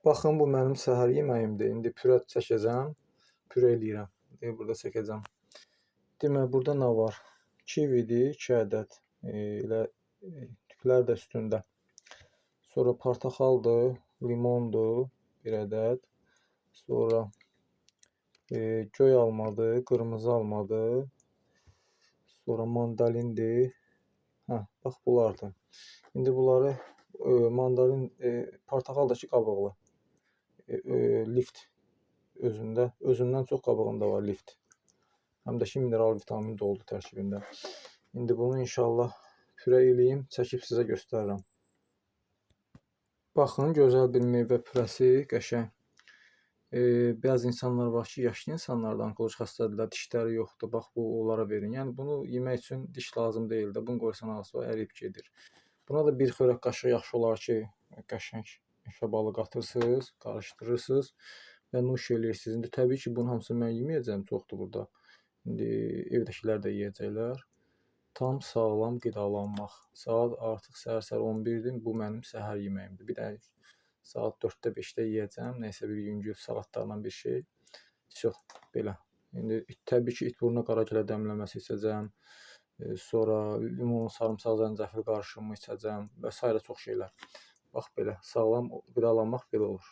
Baxın, bu mənim səhər yeməyimdir. İndi pürə çəkəcəm. Pürə eləyirəm. Burada çəkəcəm. Demək, burada nə var? Kividir, 2 ədəd. Elə tüklər də üstündə. Sonra portaxaldır, limondur, 1 ədəd. Sonra göy almadır, qırmızı almadır. Sonra mandalindir. Bax bunlardır. İndi bunları mandalin, portaxal da ki qabıqlı. Lift özündən çox qabığında var lift. Həm də ki mineral vitamin doludur tərkibində. İndi bunu inşallah pürə eləyim, çəkib sizə göstərirəm. Baxın, gözəl bir meyvə pürəsi, qəşəng. Bəzi insanlar var ki, yaşlı insanlardan onkoloji xəstədirlər, dişləri yoxdur. Bax, bu onlara verin. Yəni bunu yemək üçün diş lazım deyil də. Bunu qoysan ağzına əriyib gedir. Buna da bir xörək qaşığı yaxşı olar ki, qəşəng meşə balı qatırsınız, qarışdırırsınız və nuş eləyirsiniz. İndi təbii ki, bunun hamısını mən yeməyəcəm, çoxdur burada. İndi evdəkilər də yeyəcəklər. Tam sağlam qidalanmaq. Saat artıq səhər 11-dir. Bu mənim səhər yeməyimdir. Bir də saat 4-də 5-də yeyəcəm. Nəysə bir yüngül salatlarla bir şey. Çox belə. İndi təbii ki, it burnu qaragələ dəmləməsi içəcəm. Sonra limon, sarımsaq, zəncəfil qarışımı içəcəm və s. çox şeylər. Bax belə, sağlam qidalanmaq belə olur.